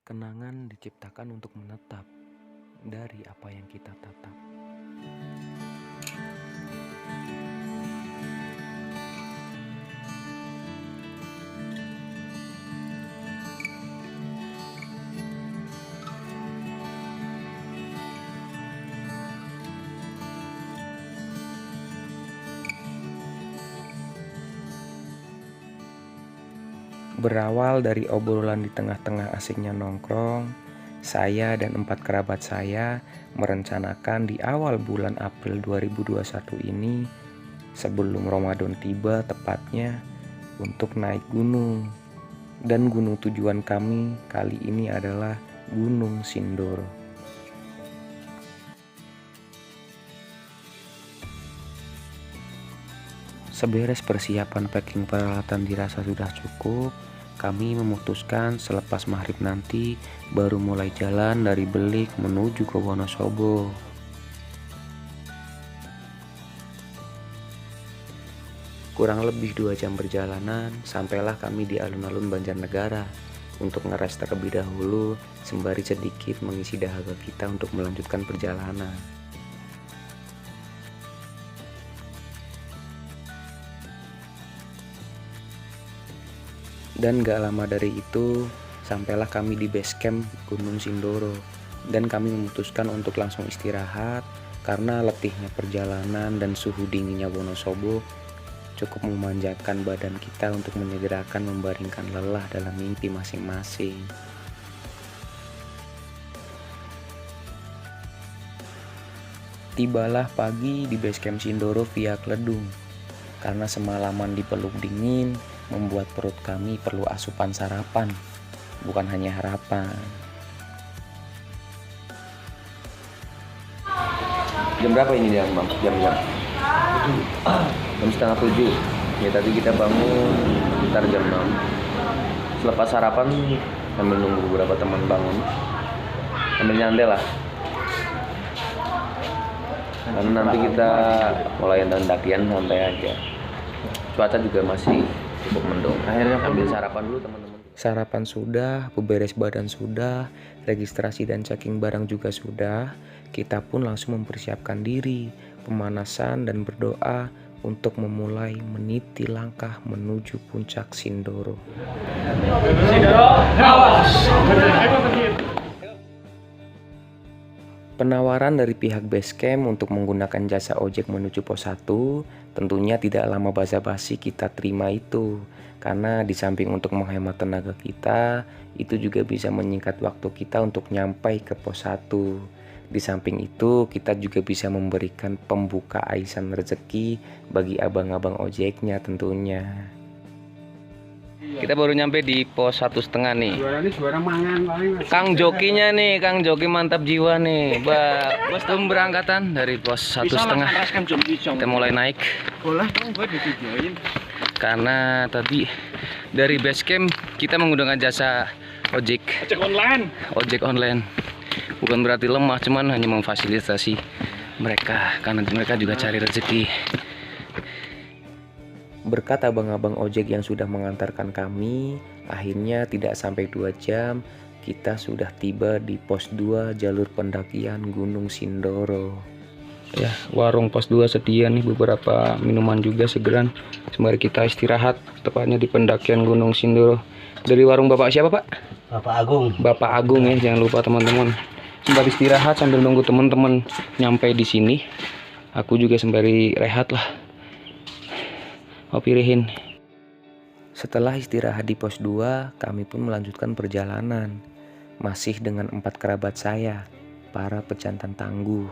Kenangan diciptakan untuk menetap dari apa yang kita tatap. Berawal dari obrolan di tengah-tengah asiknya nongkrong, saya dan 4 kerabat saya merencanakan di awal bulan April 2021 ini, sebelum Ramadan tiba tepatnya, untuk naik gunung. Dan gunung tujuan kami kali ini adalah Gunung Sindoro. Seberes persiapan packing peralatan dirasa sudah cukup, kami memutuskan selepas maghrib nanti baru mulai jalan dari Belik menuju ke Wonosobo. Kurang lebih 2 jam perjalanan, sampailah kami di alun-alun Banjarnegara untuk ngeres terlebih dahulu, sembari sedikit mengisi dahaga kita untuk melanjutkan perjalanan. Dan gak lama dari itu, sampailah kami di base camp Gunung Sindoro. Dan kami memutuskan untuk langsung istirahat, karena letihnya perjalanan dan suhu dinginnya Wonosobo cukup memanjatkan badan kita untuk menyegerakan membaringkan lelah dalam mimpi masing-masing. Tibalah pagi di base camp Sindoro via Kledung. Karena semalaman dipeluk dingin, membuat perut kami perlu asupan sarapan, bukan hanya harapan. Jam berapa ini dia, Bang? Jam-jam? Jam setengah 7. Ya tadi kita bangun sekitar jam 6. Selepas sarapan sambil nunggu beberapa teman bangun, sambil nyantai lah. Karena nanti kita mulai pendakian santai aja. Cuaca juga masih cukup mendung. Akhirnya ambil sarapan dulu teman-teman. Sarapan sudah, beberes badan sudah, registrasi dan checking barang juga sudah. Kita pun langsung mempersiapkan diri, pemanasan dan berdoa untuk memulai meniti langkah menuju puncak Sindoro. Penawaran dari pihak base camp untuk menggunakan jasa ojek menuju pos 1 tentunya tidak lama basa-basi kita terima itu. Karena di samping untuk menghemat tenaga kita, itu juga bisa menyingkat waktu kita untuk nyampai ke pos 1. Di samping itu, kita juga bisa memberikan pembuka aisan rezeki bagi abang-abang ojeknya tentunya. Kita baru nyampe di pos 1,5 nih. Kang jokinya nih, Kang Joki mantap jiwa nih. Bos berangkatan dari pos 1,5. Kita mulai naik. Karena tadi dari base camp kita menggunakan jasa ojek online. Bukan berarti lemah, cuman hanya memfasilitasi mereka karena mereka juga cari rezeki. Berkat abang-abang ojek yang sudah mengantarkan kami, akhirnya tidak sampai 2 jam kita sudah tiba di pos 2 jalur pendakian Gunung Sindoro. Ya, warung pos 2 sedia nih beberapa minuman juga segeran sembari kita istirahat tepatnya di pendakian Gunung Sindoro. Dari warung Bapak siapa, Pak? Bapak Agung ya, jangan lupa teman-teman. Sembari istirahat sambil nunggu teman-teman nyampe di sini, aku juga sembari rehat lah. Kopi rehin. Setelah istirahat di pos 2, kami pun melanjutkan perjalanan. Masih dengan 4 kerabat saya, para pejantan tangguh.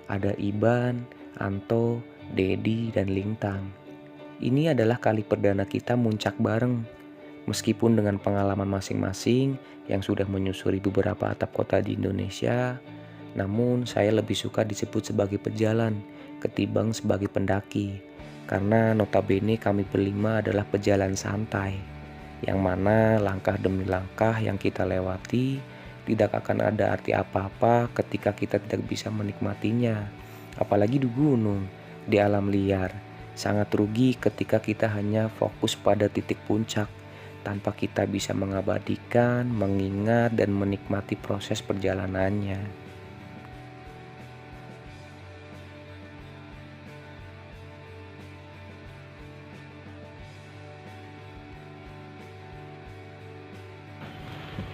Ada Iban, Anto, Dedi, dan Lintang. Ini adalah kali perdana kita muncak bareng. Meskipun dengan pengalaman masing-masing yang sudah menyusuri beberapa atap kota di Indonesia, namun saya lebih suka disebut sebagai pejalan ketimbang sebagai pendaki. Karena notabene kami berlima adalah pejalan santai, yang mana langkah demi langkah yang kita lewati tidak akan ada arti apa-apa ketika kita tidak bisa menikmatinya. Apalagi di gunung, di alam liar, sangat rugi ketika kita hanya fokus pada titik puncak tanpa kita bisa mengabadikan, mengingat, dan menikmati proses perjalanannya.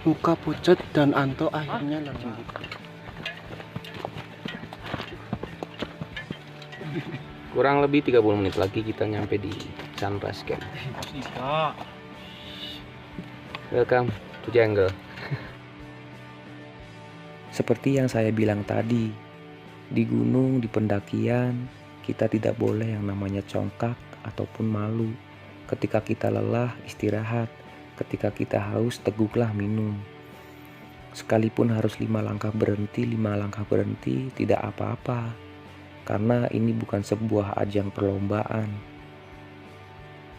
Muka pucat dan Anto akhirnya lembut. Kurang lebih 30 menit lagi kita nyampe di Sunrise Camp. Welcome to jungle. Seperti yang saya bilang tadi, di gunung, di pendakian, kita tidak boleh yang namanya congkak ataupun malu. Ketika kita lelah, istirahat. Ketika kita haus, teguklah minum. Sekalipun harus 5 langkah berhenti, tidak apa-apa. Karena ini bukan sebuah ajang perlombaan.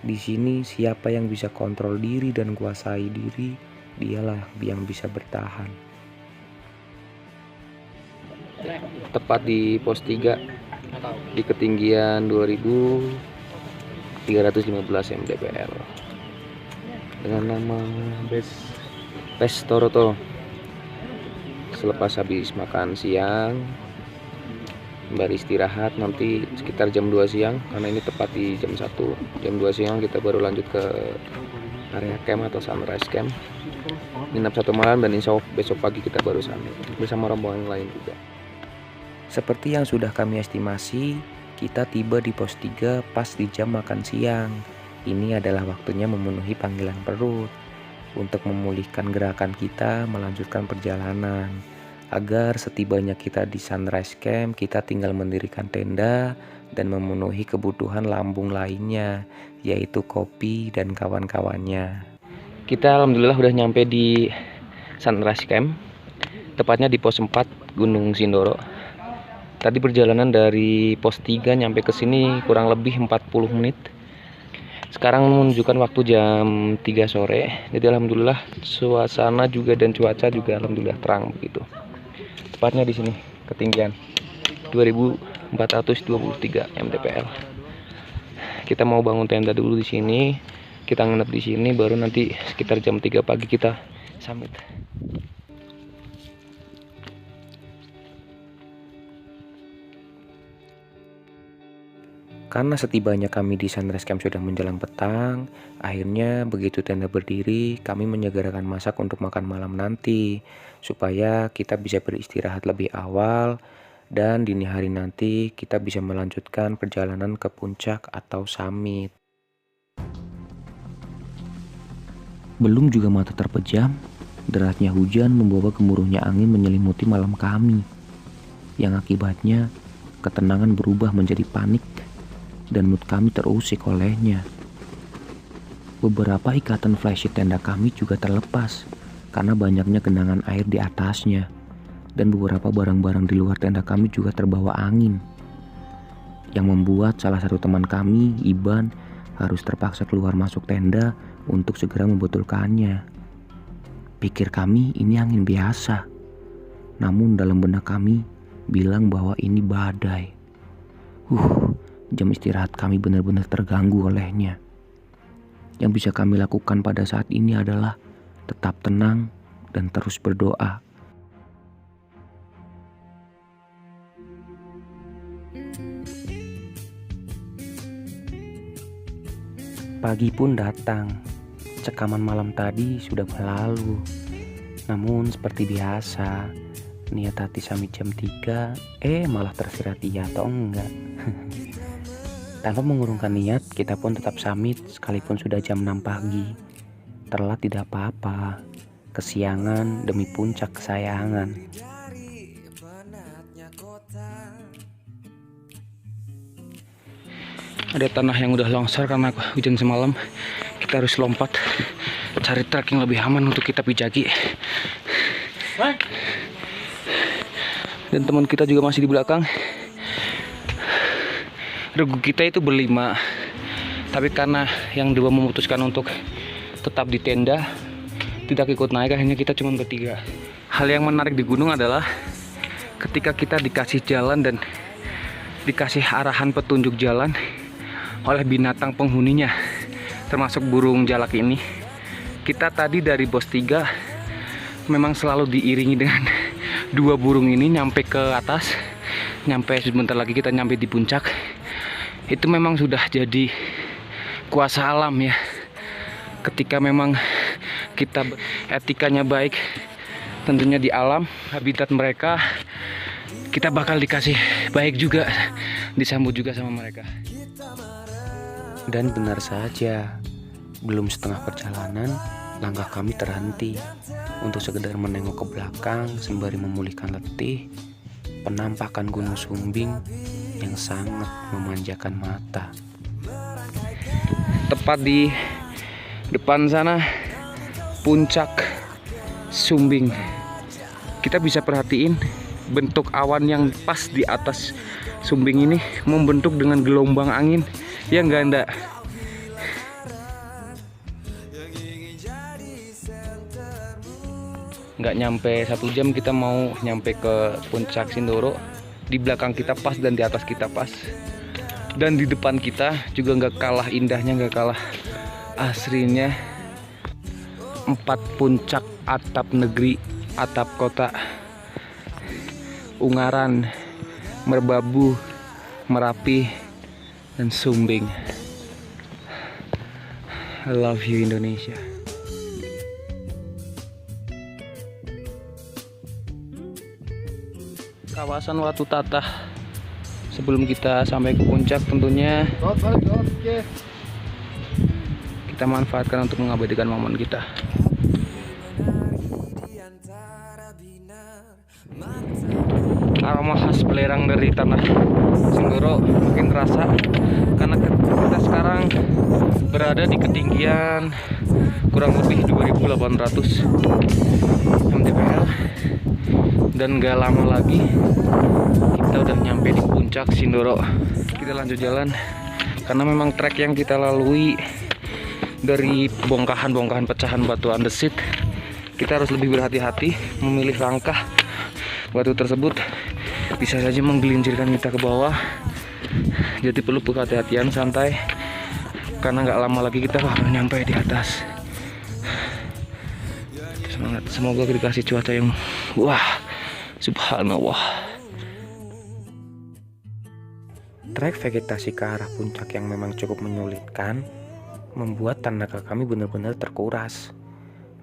Di sini siapa yang bisa kontrol diri dan kuasai diri, dialah yang bisa bertahan. Tepat di pos 3 di ketinggian 2315 mdpl dengan nama Base Toroto. Selepas habis makan siang, kembali istirahat nanti sekitar jam 2 siang, karena ini tepat di jam 1. Jam 2 siang kita baru lanjut ke area camp atau Sunrise Camp, nginap 1 malam, dan insya Allah besok pagi kita baru sampai bersama rombongan lain juga. Seperti yang sudah kami estimasi, kita tiba di pos 3 pas di jam makan siang. Ini adalah waktunya memenuhi panggilan perut untuk memulihkan gerakan kita melanjutkan perjalanan. Agar setibanya kita di Sunrise Camp, kita tinggal mendirikan tenda dan memenuhi kebutuhan lambung lainnya, yaitu kopi dan kawan-kawannya. Kita alhamdulillah udah nyampe di Sunrise Camp, tepatnya di pos 4 Gunung Sindoro. Tadi perjalanan dari pos 3 nyampe ke sini kurang lebih 40 menit. Sekarang menunjukkan waktu jam 3 sore. Jadi alhamdulillah suasana juga dan cuaca juga alhamdulillah terang begitu. Tepatnya di sini ketinggian 2423 mdpl. Kita mau bangun tenda dulu di sini. Kita nginep di sini, baru nanti sekitar jam 3 pagi kita summit. Karena setibanya kami di Sunrise Camp sudah menjelang petang, akhirnya begitu tenda berdiri, kami menyegerakan masak untuk makan malam nanti, supaya kita bisa beristirahat lebih awal, dan dini hari nanti kita bisa melanjutkan perjalanan ke puncak atau summit. Belum juga mata terpejam, derasnya hujan membawa gemuruhnya angin menyelimuti malam kami, yang akibatnya ketenangan berubah menjadi panik dan mood kami terusik olehnya. Beberapa ikatan flysheet tenda kami juga terlepas karena banyaknya genangan air di atasnya, dan beberapa barang-barang di luar tenda kami juga terbawa angin, yang membuat salah satu teman kami, Iban, harus terpaksa keluar masuk tenda untuk segera membetulkannya. Pikir kami ini angin biasa, namun dalam benak kami bilang bahwa ini badai. Jam istirahat kami benar-benar terganggu olehnya. Yang bisa kami lakukan pada saat ini adalah tetap tenang dan terus berdoa. Pagi pun datang. Cekaman malam tadi sudah berlalu. Namun seperti biasa, niat hati summit jam 3, malah tersirat iya atau enggak. Tanpa mengurungkan niat, kita pun tetap summit sekalipun sudah jam 6 pagi. Telat tidak apa-apa, kesiangan demi puncak kesayangan. Ada tanah yang udah longsor karena hujan semalam. Kita harus lompat, cari trek yang lebih aman untuk kita pijaki. Dan teman kita juga masih di belakang. Regu kita itu berlima, tapi karena yang dua memutuskan untuk tetap di tenda, tidak ikut naik, akhirnya kita cuma bertiga. Hal yang menarik di gunung adalah ketika kita dikasih jalan dan dikasih arahan petunjuk jalan oleh binatang penghuninya, termasuk burung jalak ini, Kita tadi dari pos 3 memang selalu diiringi dengan dua burung ini nyampe ke atas. Nyampe sebentar lagi kita nyampe di puncak. Itu memang sudah jadi kuasa alam ya. Ketika memang kita etikanya baik, tentunya di alam, habitat mereka, kita bakal dikasih baik juga, disambut juga sama mereka. Dan benar saja, belum setengah perjalanan, langkah kami terhenti untuk sekedar menengok ke belakang sembari memulihkan letih. Penampakan Gunung Sumbing yang sangat memanjakan mata. Tepat di depan sana, puncak Sumbing. Kita bisa perhatiin bentuk awan yang pas di atas Sumbing ini membentuk dengan gelombang angin yang ganda. Nggak nyampe 1 jam kita mau nyampe ke puncak Sindoro. Di belakang kita pas dan di atas kita pas. Dan di depan kita juga nggak kalah indahnya, nggak kalah asrinya. 4 puncak atap negeri, atap kota. Ungaran, Merbabu, Merapi, dan Sumbing. I love you Indonesia. Kawasan Watu Tatah. Sebelum kita sampai ke puncak, tentunya kita manfaatkan untuk mengabadikan momen kita. Aroma khas belerang dari tanah Sindoro makin terasa karena kita sekarang berada di ketinggian kurang lebih 2800 mdpl. Dan gak lama lagi kita udah nyampe di puncak Sindoro. Kita lanjut jalan karena memang trek yang kita lalui dari bongkahan-bongkahan pecahan batu andesit, kita harus lebih berhati-hati memilih langkah. Batu tersebut bisa saja menggelincirkan kita ke bawah, jadi perlu kehati-hatian, santai, karena gak lama lagi kita bakal nyampe di atas. Semangat, semoga dikasih cuaca yang wah, subhanallah. Trek vegetasi ke arah puncak yang memang cukup menyulitkan membuat tenaga kami benar-benar terkuras.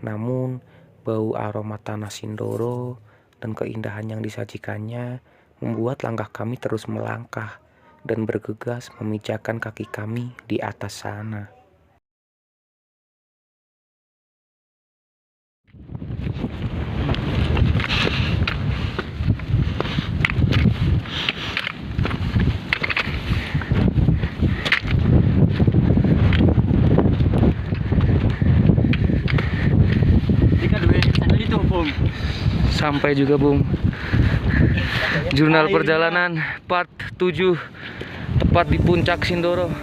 Namun bau aroma tanah Sindoro dan keindahan yang disajikannya membuat langkah kami terus melangkah dan bergegas memijakan kaki kami di atas sana. Sampai juga Bung. Jurnal perjalanan part 7 tepat di puncak Sindoro.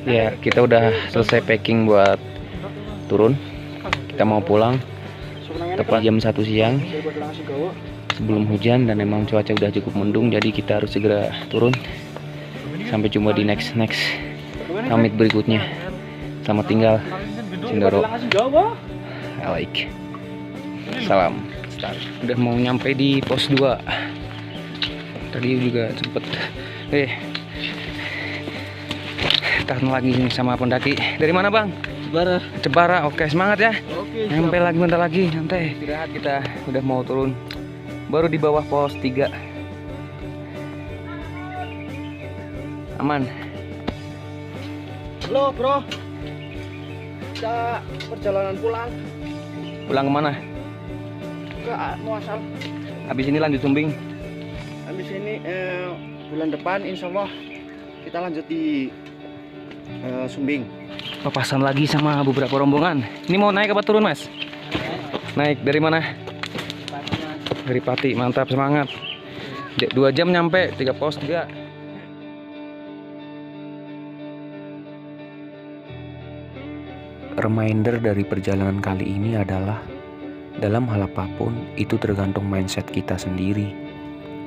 Ya, kita udah selesai packing buat turun. Kita mau pulang tepat jam 1 siang sebelum hujan, dan emang cuaca udah cukup mendung, jadi kita harus segera turun. Sampai jumpa di next pamit berikutnya. Selamat tinggal Sindoro. I like. Salam. Udah mau nyampe di pos 2. Tadi juga sempet tahan lagi sama pendaki. Dari mana Bang? Jepara. Oke, semangat ya. Oke. Nyampe lagi bentar lagi, santai. Istirahat kita udah mau turun. Baru di bawah pos 3. Aman. Halo bro, kita perjalanan pulang Pulang kemana? ke Muasal. Habis ini lanjut Sumbing. Habis ini bulan depan insya Allah kita lanjut di Sumbing. Papasan lagi sama beberapa rombongan. Ini mau naik apa turun mas? Naik dari mana? Dari Pati, mantap, semangat. 2 jam nyampe, 3 pos 3. Reminder dari perjalanan kali ini adalah dalam hal apapun itu tergantung mindset kita sendiri.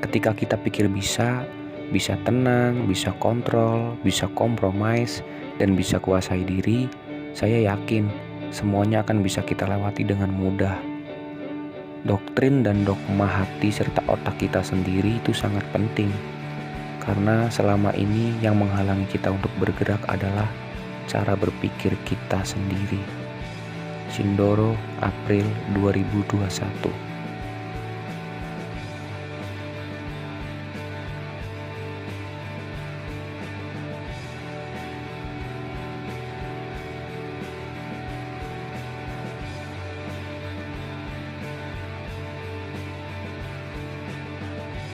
Ketika kita pikir bisa tenang, bisa kontrol, bisa compromise, dan bisa kuasai diri, saya yakin semuanya akan bisa kita lewati dengan mudah. Doktrin dan dogma hati serta otak kita sendiri itu sangat penting, karena selama ini yang menghalangi kita untuk bergerak adalah cara berpikir kita sendiri. Sindoro, April 2021.